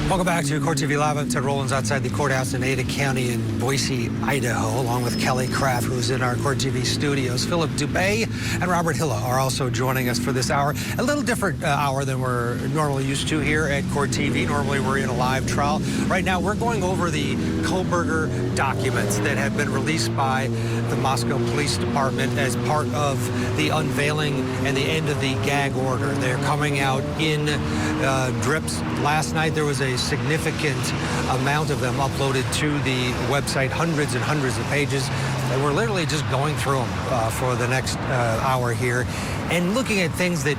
Welcome back to Court TV Live. I'm Ted Rollins outside the courthouse in Ada County in Boise, Idaho, along with Kelly Craft, who's in our Court TV studios. Philip Dubé and Robert Hilla are also joining us for this hour. A little different hour than we're normally used to here at Court TV. Normally we're in a live trial. Right now we're going over the Kohlberger documents that have been released by the Moscow Police Department as part of the unveiling and the end of the gag order. They're coming out in drips. Last night there was a significant amount of them uploaded to the website, hundreds and hundreds of pages, and we're literally just going through them for the next hour here and looking at things that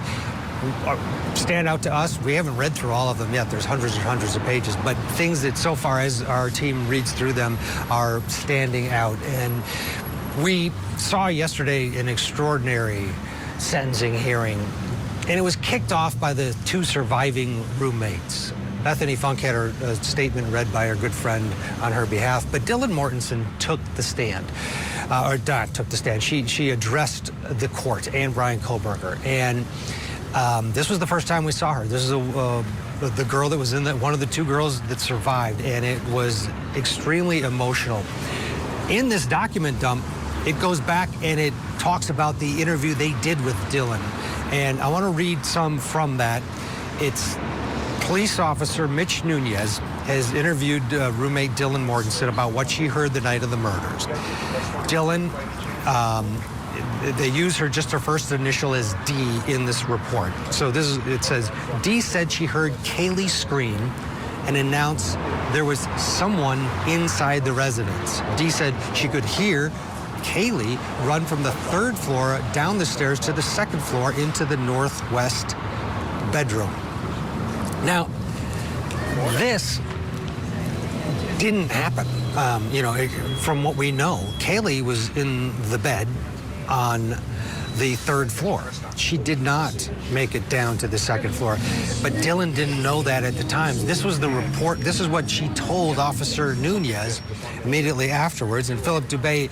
stand out to us. We haven't read through all of them yet. There's hundreds and hundreds of pages, but things that so far as our team reads through them are standing out. And we saw yesterday an extraordinary sentencing hearing, and it was kicked off by the two surviving roommates. Bethany Funk had her statement read by her good friend on her behalf, but Dylan Mortensen took the stand, or not took the stand. She addressed the court and Brian Kohlberger, and this was the first time we saw her. This is the girl that was in one of the two girls that survived, and it was extremely emotional. In this document dump, it goes back and it talks about the interview they did with Dylan, and I want to read some from that. It's police officer Mitch Nunez has interviewed roommate Dylan Mortensen about what she heard the night of the murders. Dylan, they use just her first initial as D in this report. So it says, D said she heard Kaylee scream and announce there was someone inside the residence. D said she could hear Kaylee run from the third floor down the stairs to the second floor into the northwest bedroom. Now, this didn't happen. From what we know, Kaylee was in the bed on the third floor. She did not make it down to the second floor, but Dylan didn't know that at the time. This was the report. This is what she told Officer Nunez immediately afterwards. And Philip Dubé,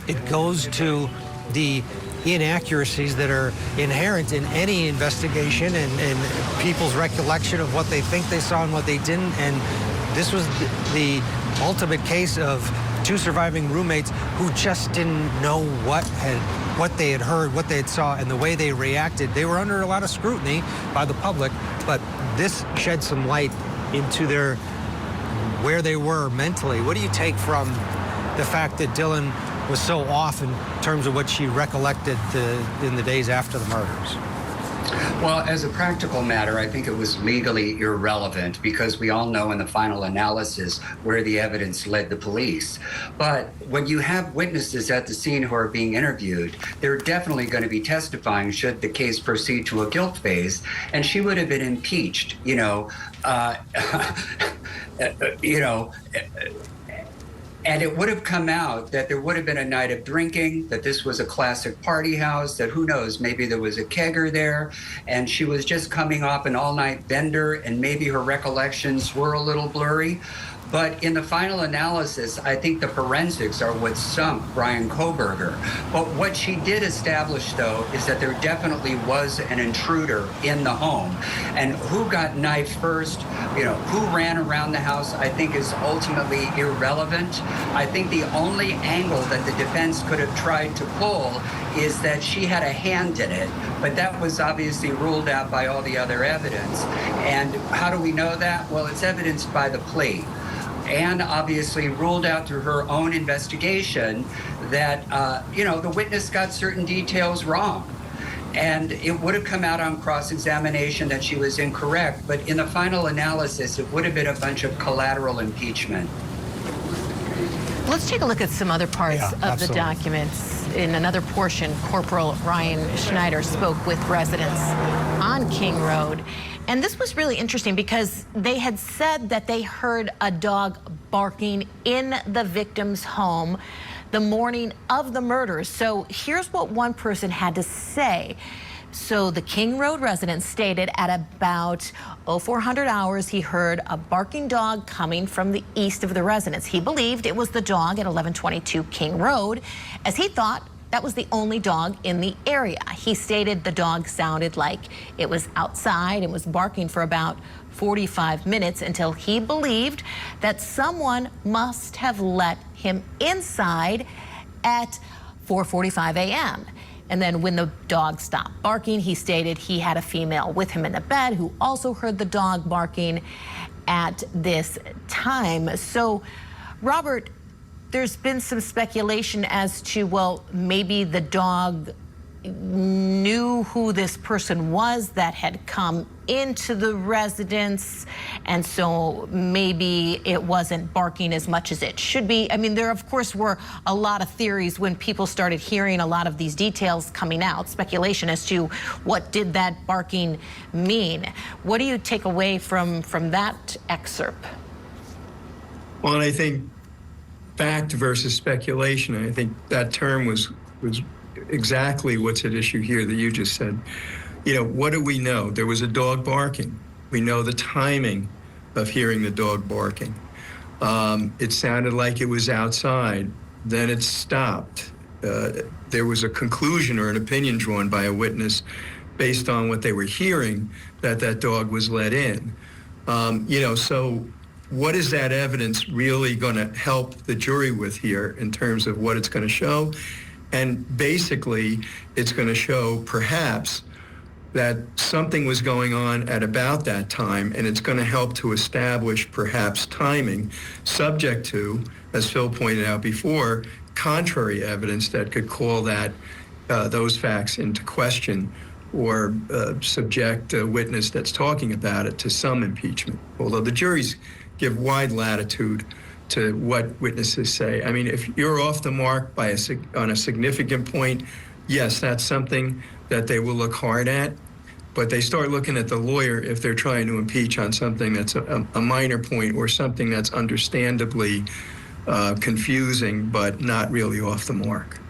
it goes to the inaccuracies that are inherent in any investigation and people's recollection of what they think they saw and what they didn't. And this was the ultimate case of two surviving roommates who just didn't know what they had heard, what they had saw, and the way they reacted. They were under a lot of scrutiny by the public, but this shed some light into where they were mentally. What do you take from the fact that Dylan was so off in terms of what she recollected in the days after the murders? Well, as a practical matter, I think it was legally irrelevant because we all know in the final analysis where the evidence led the police. But when you have witnesses at the scene who are being interviewed, they're definitely going to be testifying should the case proceed to a guilt phase, and she would have been impeached, and it would have come out that there would have been a night of drinking, that this was a classic party house, that who knows, maybe there was a kegger there, and she was just coming off an all-night bender, and maybe her recollections were a little blurry. But in the final analysis, I think the forensics are what sunk Brian Kohlberger. But what she did establish, though, is that there definitely was an intruder in the home. And who got knifed first, who ran around the house, I think is ultimately irrelevant. I think the only angle that the defense could have tried to pull is that she had a hand in it. But that was obviously ruled out by all the other evidence. And how do we know that? Well, it's evidenced by the plea. And obviously ruled out through her own investigation that, the witness got certain details wrong. And it would have come out on cross-examination that she was incorrect, but in the final analysis, it would have been a bunch of collateral impeachment. Let's take a look at some other parts of absolutely. the documents. In another portion, Corporal Ryan Schneider spoke with residents on King Road. And this was really interesting because they had said that they heard a dog barking in the victim's home the morning of the murders. So here's what one person had to say. So the King Road resident stated at about 0400 hours, he heard a barking dog coming from the east of the residence. He believed it was the dog at 1122 King Road, as he thought that was the only dog in the area. He stated the dog sounded like it was outside and was barking for about 45 minutes until he believed that someone must have let him inside at 4:45 a.m. And then when the dog stopped barking, he stated he had a female with him in the bed who also heard the dog barking at this time. So, Robert, there's been some speculation as to, well, maybe the dog knew who this person was that had come into the residence, and so maybe it wasn't barking as much as it should be. I mean, there of course were a lot of theories when people started hearing a lot of these details coming out, speculation as to what did that barking mean. What do you take away from that excerpt? Well, and I think fact versus speculation, and I think that term was exactly what's at issue here that you just said. You know, what do we know? There was a dog barking. We know the timing of hearing the dog barking. It sounded like it was outside. Then it stopped. There was a conclusion or an opinion drawn by a witness based on what they were hearing that that dog was let in. You know, so what is that evidence really going to help the jury with here in terms of what it's going to show? And basically, it's going to show perhaps that something was going on at about that time, and it's going to help to establish perhaps timing, subject to, as Phil pointed out before, contrary evidence that could call that those facts into question or subject a witness that's talking about it to some impeachment. Although the juries give wide latitude to what witnesses say. I mean, if you're off the mark by on a significant point, yes, that's something that they will look hard at, but they start looking at the lawyer if they're trying to impeach on something that's a minor point or something that's understandably confusing but not really off the mark.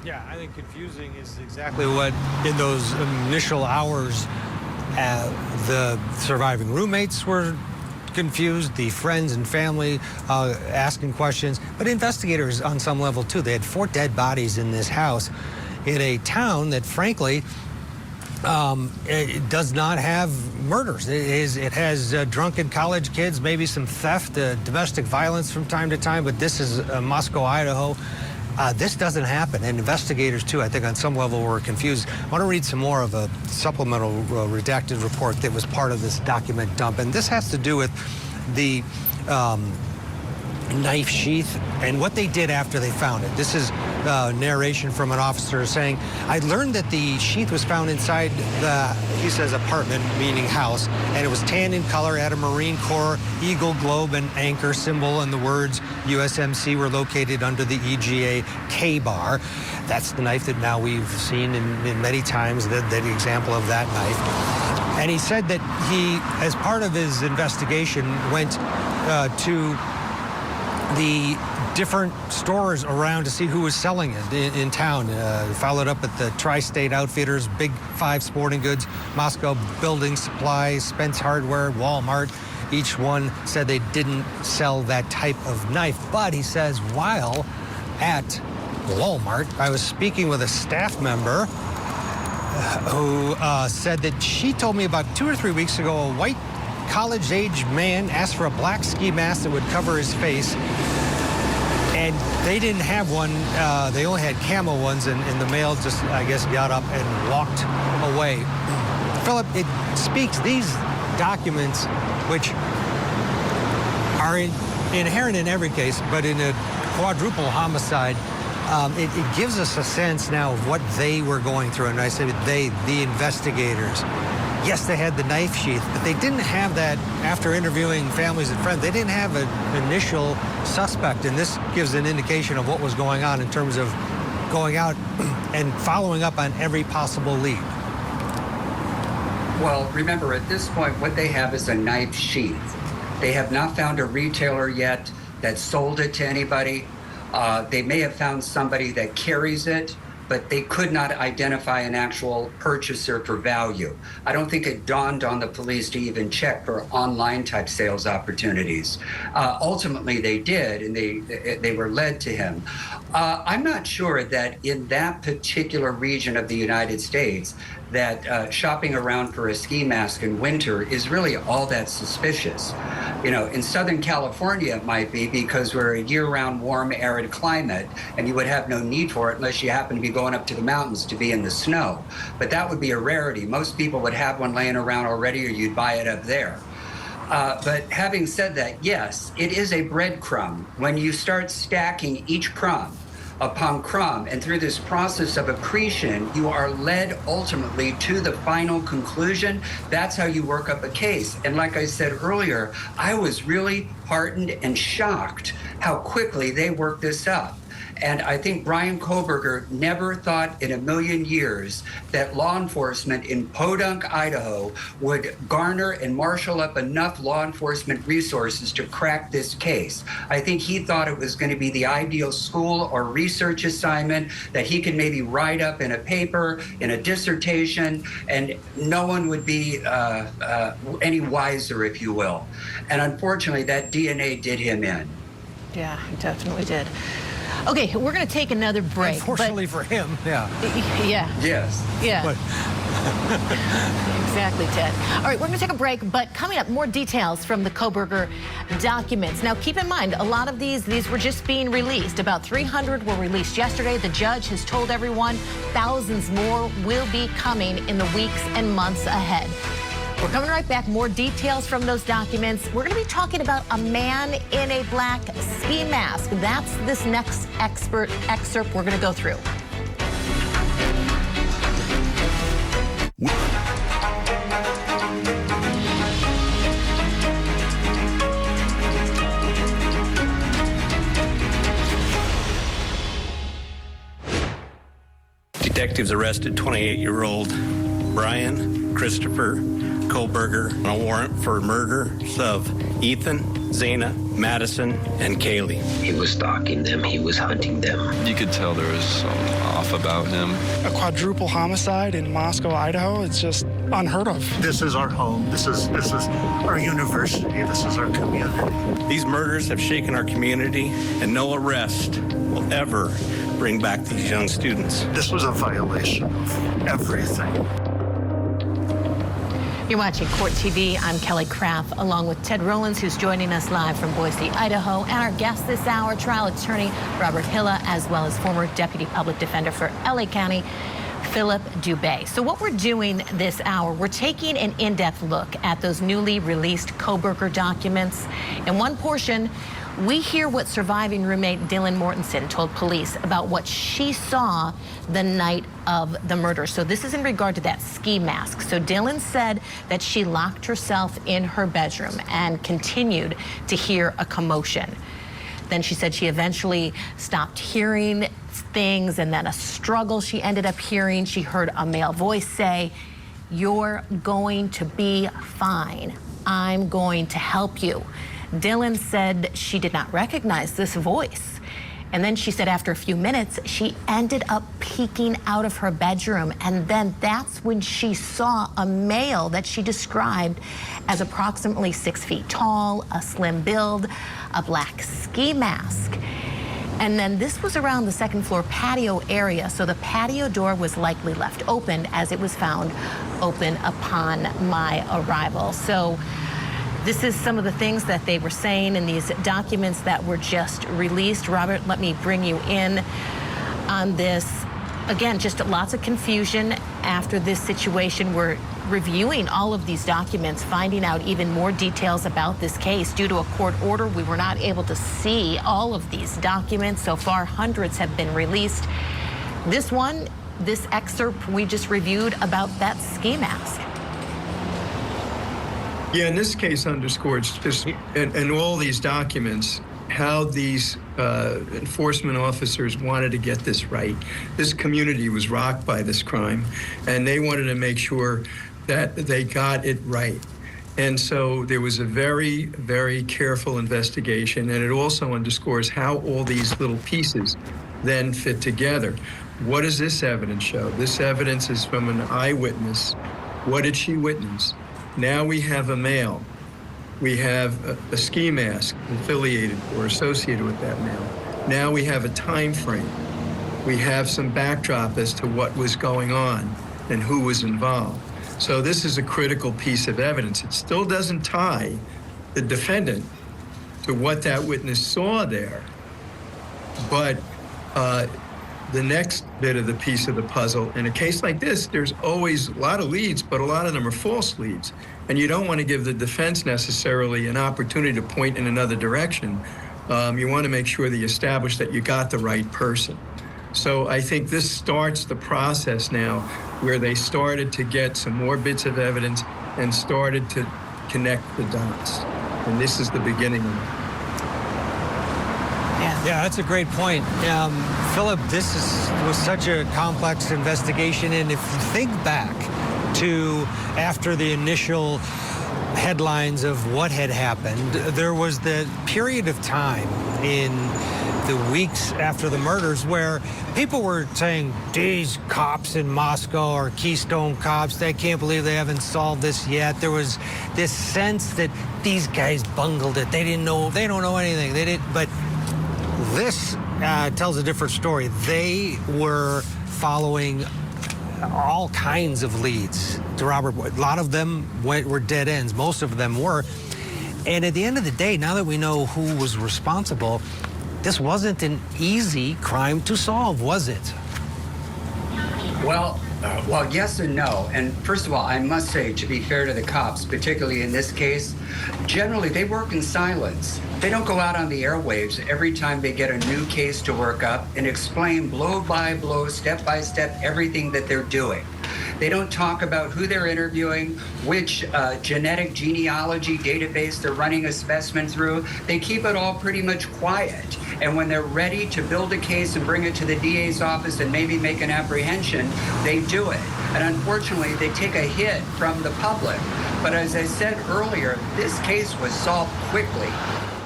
Yeah, I think confusing is exactly what, in those initial hours, the surviving roommates were confused, the friends and family asking questions, but investigators on some level too. They had 4 dead bodies in this house in a town that frankly it does not have murders. It has drunken college kids, maybe some theft, domestic violence from time to time, but this is Moscow, Idaho. This doesn't happen, and investigators too, I think on some level were confused. I want to read some more of a supplemental redacted report that was part of this document dump, and this has to do with the knife sheath and what they did after they found it. This is narration from an officer saying, I learned that the sheath was found inside the, he says, apartment, meaning house, and it was tan in color, had a Marine Corps eagle, globe, and anchor symbol, and the words USMC were located under the EGA K-bar. That's the knife that now we've seen in many times, the example of that knife. And he said that he, as part of his investigation, went to the different stores around to see who was selling it in town. Followed up at the Tri-State Outfitters, Big 5 Sporting Goods, Moscow Building Supplies, Spence Hardware, Walmart. Each one said they didn't sell that type of knife. But he says, while at Walmart, I was speaking with a staff member who said that she told me about 2 or 3 weeks ago, a white college-age man asked for a black ski mask that would cover his face, and they didn't have one. They only had camo ones, and the male just, I guess, got up and walked away. Philip, it speaks, these documents, which are inherent in every case, but in a quadruple homicide, it gives us a sense now of what they were going through. And I say they, the investigators. Yes, they had the knife sheath, but they didn't have that after interviewing families and friends. They didn't have an initial suspect, and this gives an indication of what was going on in terms of going out and following up on every possible lead. Well, remember, at this point, what they have is a knife sheath. They have not found a retailer yet that sold it to anybody. They may have found somebody that carries it, but they could not identify an actual purchaser for value. I don't think it dawned on the police to even check for online type sales opportunities. Ultimately, they did, and they were led to him. I'm not sure that in that particular region of the United States that shopping around for a ski mask in winter is really all that suspicious. You know, in Southern California it might be because we're a year-round warm, arid climate, and you would have no need for it unless you happen to be going up to the mountains to be in the snow. But that would be a rarity. Most people would have one laying around already, or you'd buy it up there. But having said that, yes, it is a breadcrumb. When you start stacking each crumb upon crumb, and through this process of accretion, you are led ultimately to the final conclusion. That's how you work up a case. And like I said earlier, I was really heartened and shocked how quickly they worked this up. And I think Bryan Kohberger never thought in a million years that law enforcement in Podunk, Idaho would garner and marshal up enough law enforcement resources to crack this case. I think he thought it was going to be the ideal school or research assignment that he could maybe write up in a paper, in a dissertation, and no one would be any wiser, if you will. And unfortunately, that DNA did him in. Yeah, it definitely did. Okay, we're going to take another break. Unfortunately for him, yeah. Yeah. Yes. Yeah. But Exactly, Ted. All right, we're going to take a break, but coming up, more details from the Kohberger documents. Now, keep in mind, a lot of these were just being released. About 300 were released yesterday. The judge has told everyone thousands more will be coming in the weeks and months ahead. We're coming right back. More details from those documents. We're going to be talking about a man in a black ski mask. That's this next excerpt we're going to go through. Detectives arrested 28-year-old Brian Christopher Kohberger on a warrant for murders of Ethan, Zena, Madison, and Kaylee. He was stalking them. He was hunting them. You could tell there was something off about him. A quadruple homicide in Moscow, Idaho, it's just unheard of. This is our home. This is our university. This is our community. These murders have shaken our community, and no arrest will ever bring back these young students. This was a violation of everything. You're watching Court TV. I'm Kelly Craft, along with Ted Rollins, who's joining us live from Boise, Idaho, and our guest this hour, trial attorney Robert Hilla, as well as former deputy public defender for LA County, Philip Dubé. So what we're doing this hour, we're taking an in-depth look at those newly released Kohberger documents. In one portion, we hear what surviving roommate Dylan Mortensen told police about what she saw the night of the murder. So this is in regard to that ski mask. So Dylan said that she locked herself in her bedroom and continued to hear a commotion. Then she said she eventually stopped hearing things, and then a struggle she ended up hearing. She heard a male voice say, "You're going to be fine. I'm going to help you." Dylan said she did not recognize this voice. And then she said after a few minutes, she ended up peeking out of her bedroom. And then that's when she saw a male that she described as approximately 6 feet tall, a slim build, a black ski mask. And then this was around the second floor patio area. So the patio door was likely left open, as it was found open upon my arrival. So this is some of the things that they were saying in these documents that were just released. Robert, let me bring you in on this. Again, just lots of confusion after this situation. We're reviewing all of these documents, finding out even more details about this case. Due to a court order, we were not able to see all of these documents. So far, hundreds have been released. This excerpt we just reviewed about that ski mask. Yeah, and this case underscores just in all these documents how these enforcement officers wanted to get this right. This community was rocked by this crime, and they wanted to make sure that they got it right. And so there was a very, very careful investigation, and it also underscores how all these little pieces then fit together. What does this evidence show? This evidence is from an eyewitness. What did she witness? Now we have a male. We have a ski mask affiliated or associated with that male. Now we have a time frame. We have some backdrop as to what was going on. and who was involved. So this is a critical piece of evidence. It still doesn't tie the defendant to what that witness saw there. But the next bit of the piece of the puzzle, in a case like this, there's always a lot of leads, but a lot of them are false leads. And you don't want to give the defense necessarily an opportunity to point in another direction. You want to make sure that you establish that you got the right person. So I think this starts the process now where they started to get some more bits of evidence and started to connect the dots. And this is the beginning of it. Yeah, that's a great point. Philip, this was such a complex investigation, and if you think back to after the initial headlines of what had happened, there was the period of time in the weeks after the murders where people were saying, these cops in Moscow are Keystone cops, they can't believe they haven't solved this yet. There was this sense that these guys bungled it. They didn't know, they don't know anything. They didn't, but this tells a different story. They were following all kinds of leads to Robert Boyd. A lot of them were dead ends. Most of them were. And at the end of the day, now that we know who was responsible, this wasn't an easy crime to solve, was it? Well, yes and no. And first of all, I must say, to be fair to the cops, particularly in this case, generally they work in silence. They don't go out on the airwaves every time they get a new case to work up and explain blow by blow, step by step, everything that they're doing. They don't talk about who they're interviewing, which genetic genealogy database they're running a specimen through. They keep it all pretty much quiet. And when they're ready to build a case and bring it to the DA's office and maybe make an apprehension, they do it. And unfortunately, they take a hit from the public. But as I said earlier, this case was solved quickly.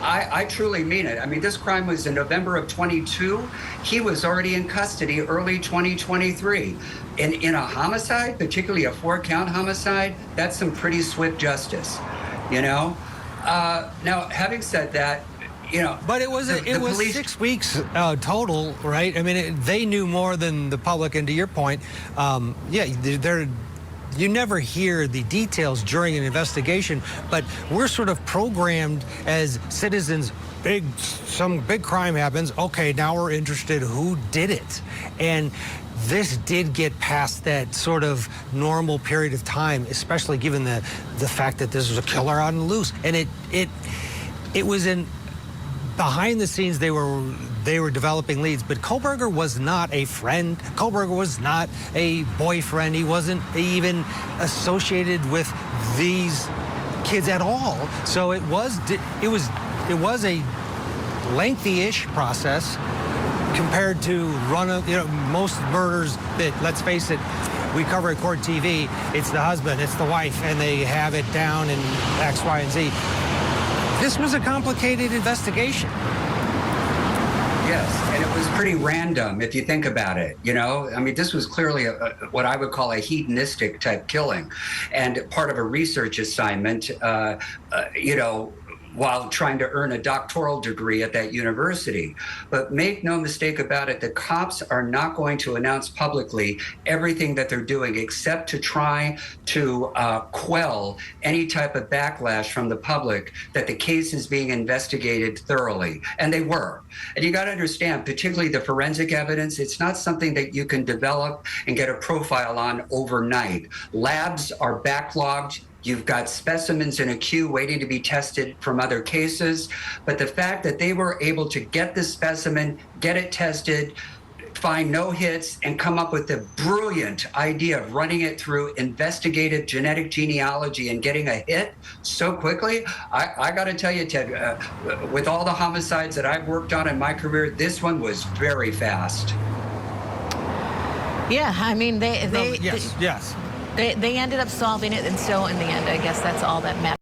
I truly mean it. I mean, this crime was in November of 22. He was already in custody early 2023. In a homicide, particularly a 4-count homicide, that's some pretty swift justice, you know? Now, having said that, you know, but it was police... 6 weeks total, right? I mean, they knew more than the public. And to your point, you never hear the details during an investigation, but we're sort of programmed as citizens. Some big crime happens. Okay, now we're interested who did it, and this did get past that sort of normal period of time, especially given the fact that this was a killer on the loose, and it was in. Behind the scenes, they were developing leads, but Kohlberger was not a friend. Kohlberger was not a boyfriend. He wasn't even associated with these kids at all. So it was a lengthy-ish process compared to most murders that, let's face it, we cover at Court TV. It's the husband, it's the wife, and they have it down in X, Y, and Z. This was a complicated investigation. Yes, and it was pretty random if you think about it, you know? I mean, this was clearly what I would call a hedonistic type killing and part of a research assignment, while trying to earn a doctoral degree at that university. But make no mistake about it, the cops are not going to announce publicly everything that they're doing except to try to quell any type of backlash from the public that the case is being investigated thoroughly. And they were. And you got to understand, particularly the forensic evidence, it's not something that you can develop and get a profile on overnight. Labs are backlogged. You've got specimens in a queue waiting to be tested from other cases. But the fact that they were able to get the specimen, get it tested, find no hits, and come up with the brilliant idea of running it through investigative genetic genealogy and getting a hit so quickly, I got to tell you, Ted, with all the homicides that I've worked on in my career, this one was very fast. Yeah, I mean, yes. They ended up solving it, and so in the end, I guess that's all that matters.